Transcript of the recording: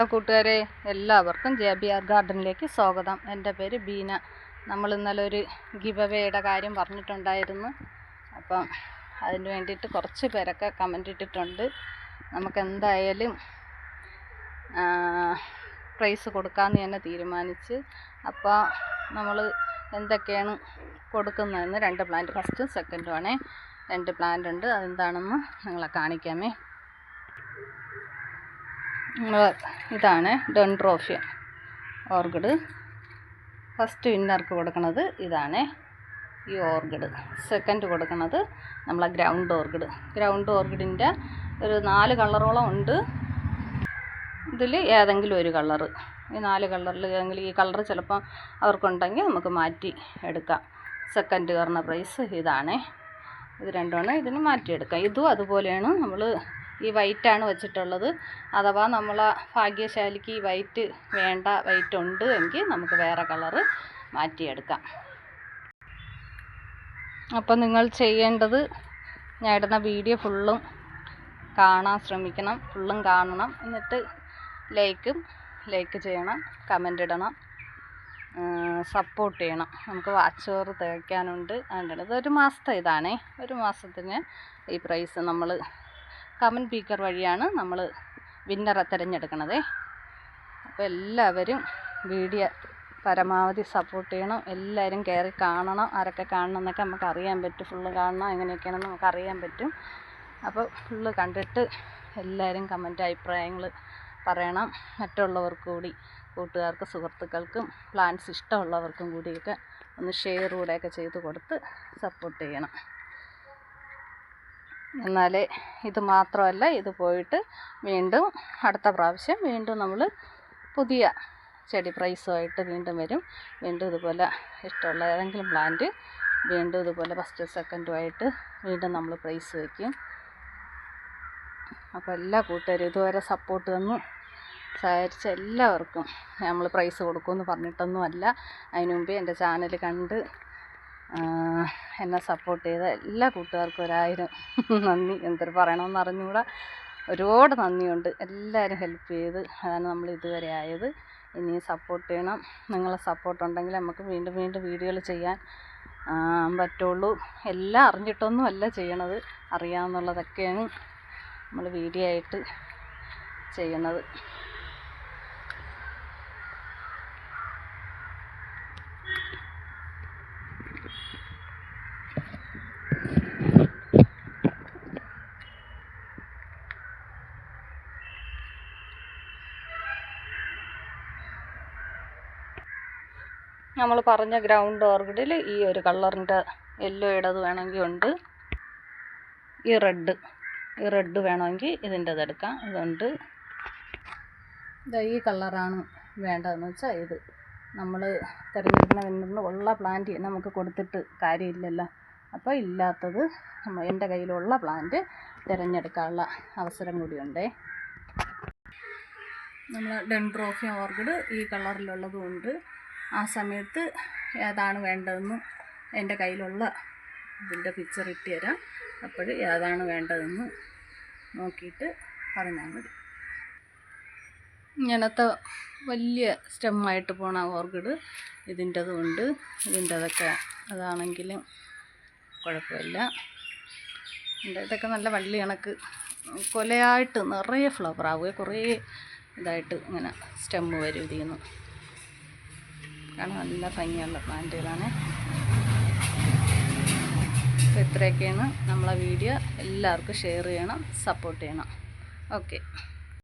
കൂട്ടുകാരെ എല്ലാവർക്കും JBR ഗാർഡനിലേക്ക് സ്വാഗതം. എൻ്റെ പേര് ബീന. നമ്മൾ ഇന്നലെ ഒരു ഗിവ് അവേയുടെ കാര്യം പറഞ്ഞിട്ടുണ്ടായിരുന്നു. അപ്പം അതിന് വേണ്ടിയിട്ട് കുറച്ച് പേരൊക്കെ കമൻ്റ് ഇട്ടിട്ടുണ്ട്. നമുക്ക് എന്തായാലും പ്രൈസ് കൊടുക്കാമെന്ന് തന്നെ തീരുമാനിച്ച്. അപ്പോൾ നമ്മൾ എന്തൊക്കെയാണ് കൊടുക്കുന്നതെന്ന് 2 പ്ലാന്റ് ഫസ്റ്റും സെക്കൻഡും ആണേ. 2 പ്ലാന്റ് ഉണ്ട്, അതെന്താണെന്ന് നിങ്ങളെ കാണിക്കാമേ. ഇതാണ് ഡെൻഡ്രോഫിയം ഓർക്കിഡ്. ഫസ്റ്റ് വിന്നർക്ക് കൊടുക്കുന്നത് ഇതാണ് ഈ ഓർക്കിഡ്. സെക്കൻഡ് കൊടുക്കുന്നത് നമ്മളെ ഗ്രൗണ്ട് ഓർക്കിഡ്. ഗ്രൗണ്ട് ഓർക്കിഡിൻ്റെ ഒരു 4 കളറോളം ഉണ്ട്. ഇതിൽ ഏതെങ്കിലും ഒരു കളറ്, ഈ 4 കളറിൽ ഏതെങ്കിലും ഈ കളർ ചിലപ്പോൾ അവർക്കുണ്ടെങ്കിൽ നമുക്ക് മാറ്റി എടുക്കാം. സെക്കൻഡ് പറഞ്ഞ പ്രൈസ് ഇതാണ്. ഇത് രണ്ടുമാണ് ഇതിന് മാറ്റിയെടുക്കാം. ഇതും അതുപോലെയാണ്. നമ്മൾ ഈ വൈറ്റാണ് വെച്ചിട്ടുള്ളത്. അഥവാ നമ്മൾ ഭാഗ്യശാലിക്ക് ഈ വൈറ്റ് വേണ്ട, വൈറ്റ് ഉണ്ട് എങ്കിൽ നമുക്ക് വേറെ കളറ് മാറ്റിയെടുക്കാം. അപ്പം നിങ്ങൾ ചെയ്യേണ്ടത്, ഞാൻ ഇടുന്ന വീഡിയോ ഫുള്ളും കാണാൻ ശ്രമിക്കണം, ഫുള്ളും കാണണം. എന്നിട്ട് ലൈക്ക് ചെയ്യണം, കമൻ്റ് ഇടണം, സപ്പോർട്ട് ചെയ്യണം. നമുക്ക് വാച്ച് അവർ തികയ്ക്കാനുണ്ട്. അതുകൊണ്ട് ഇതൊരു മാസത്തെ ഇതാണേ. ഒരു മാസത്തിന് ഈ പ്രൈസ് നമ്മൾ കമൻറ്റ് സ്പീക്കർ വഴിയാണ് നമ്മൾ വിന്നറെ തിരഞ്ഞെടുക്കണത്. അപ്പോൾ എല്ലാവരും വീഡിയോ പരമാവധി സപ്പോർട്ട് ചെയ്യണം. എല്ലാവരും കയറി കാണണം. ആരൊക്കെ കാണണം എന്നൊക്കെ നമുക്ക് അറിയാൻ പറ്റും. ഫുള്ള് കാണണം എങ്ങനെയൊക്കെയാണെന്ന് നമുക്ക് അറിയാൻ പറ്റും. അപ്പോൾ ഫുള്ള് കണ്ടിട്ട് എല്ലാവരും കമൻറ്റ് അഭിപ്രായങ്ങൾ പറയണം. മറ്റുള്ളവർക്ക് കൂടി, കൂട്ടുകാർക്ക്, സുഹൃത്തുക്കൾക്കും പ്ലാന്റ്സ് ഇഷ്ടമുള്ളവർക്കും കൂടിയൊക്കെ ഒന്ന് ഷെയർ കൂടെയൊക്കെ ചെയ്ത് കൊടുത്ത് സപ്പോർട്ട് ചെയ്യണം. എന്നാലേ ഇത് മാത്രമല്ല, ഇത് പോയിട്ട് വീണ്ടും അടുത്ത പ്രാവശ്യം വീണ്ടും നമ്മൾ പുതിയ ചെടി പ്രൈസുമായിട്ട് വീണ്ടും വരും. വീണ്ടും ഇതുപോലെ ഇഷ്ടമുള്ള ഏതെങ്കിലും പ്ലാന്റ് വീണ്ടും ഇതുപോലെ ഫസ്റ്റ് സെക്കൻഡുമായിട്ട് വീണ്ടും നമ്മൾ പ്രൈസ് വയ്ക്കും. അപ്പോൾ എല്ലാ കൂട്ടുകാരും ഇതുവരെ സപ്പോർട്ട് തന്നു സഹകരിച്ച എല്ലാവർക്കും നമ്മൾ പ്രൈസ് കൊടുക്കുമെന്ന് പറഞ്ഞിട്ടൊന്നുമല്ല. അതിനു മുമ്പേ എൻ്റെ ചാനൽ കണ്ട് എന്നെ സപ്പോർട്ട് ചെയ്ത എല്ലാ കൂട്ടുകാർക്കും 1000 നന്ദി. എന്തൊരു പറയണമെന്ന് അറിഞ്ഞുകൂടാ. ഒരുപാട് നന്ദിയുണ്ട്. എല്ലാവരും ഹെൽപ്പ് ചെയ്ത് അതാണ് നമ്മൾ ഇതുവരെ ആയത്. ഇനിയും സപ്പോർട്ട് ചെയ്യണം. നിങ്ങളെ സപ്പോർട്ട് ഉണ്ടെങ്കിൽ നമുക്ക് വീണ്ടും വീണ്ടും വീഡിയോകൾ ചെയ്യാൻ പറ്റുള്ളൂ. എല്ലാം അറിഞ്ഞിട്ടൊന്നും അല്ല ചെയ്യണത്, അറിയാമെന്നുള്ളതൊക്കെയാണ് നമ്മൾ വീഡിയോ ആയിട്ട് ചെയ്യണത്. നമ്മൾ പറഞ്ഞ ഗ്രൗണ്ട് ഓർക്കിഡിൽ ഈ ഒരു കളറിൻ്റെ യെല്ലോ ഇടത് വേണമെങ്കിൽ ഉണ്ട്. ഈ റെഡ് വേണമെങ്കിൽ ഇതിൻ്റെത് എടുക്കാം. ഇതുണ്ട്. ഈ കളറാണ് വേണ്ടതെന്ന് വെച്ചാൽ ഇത് നമ്മൾ തിരഞ്ഞെടുക്കുന്ന ഉള്ള പ്ലാന്റ് നമുക്ക് കൊടുത്തിട്ട് കാര്യമില്ലല്ലോ. അപ്പോൾ ഇല്ലാത്തത് എൻ്റെ കയ്യിലുള്ള പ്ലാന്റ് തിരഞ്ഞെടുക്കാനുള്ള അവസരം കൂടിയുണ്ടേ. നമ്മൾ ഡെൻഡ്രോഫിയം ഓർക്കിഡ് ഈ കളറിലുള്ളതും ഉണ്ട്. ആ സമയത്ത് ഏതാണ് വേണ്ടതെന്ന് എൻ്റെ കയ്യിലുള്ള ഇതിൻ്റെ പിക്ചർ ഇട്ട് തരാം. അപ്പോൾ ഏതാണ് വേണ്ടതെന്ന് നോക്കിയിട്ട് പറഞ്ഞാൽ മതി. ഇങ്ങനത്തെ വലിയ സ്റ്റെമ്മായിട്ട് പോണ ഓർക്കിഡ് ഇതിൻ്റെതും ഉണ്ട്. ഇതിൻ്റെതൊക്കെ അതാണെങ്കിലും കുഴപ്പമില്ല. ഇതൊക്കെ നല്ല വള്ളി കണക്ക് കൊലയായിട്ട് നിറയെ ഫ്ലവർ ആവുക, കുറേ ഇതായിട്ട് ഇങ്ങനെ സ്റ്റെമ്മ് വരും ഇതിന്ന്. കാരണം നല്ല ഭംഗിയുള്ള പ്ലാന്റുകളാണ്. അപ്പോൾ ഇത്രയൊക്കെയാണ് നമ്മളെ വീഡിയോ. എല്ലാവർക്കും ഷെയർ ചെയ്യണം, സപ്പോർട്ട് ചെയ്യണം. ഓക്കെ.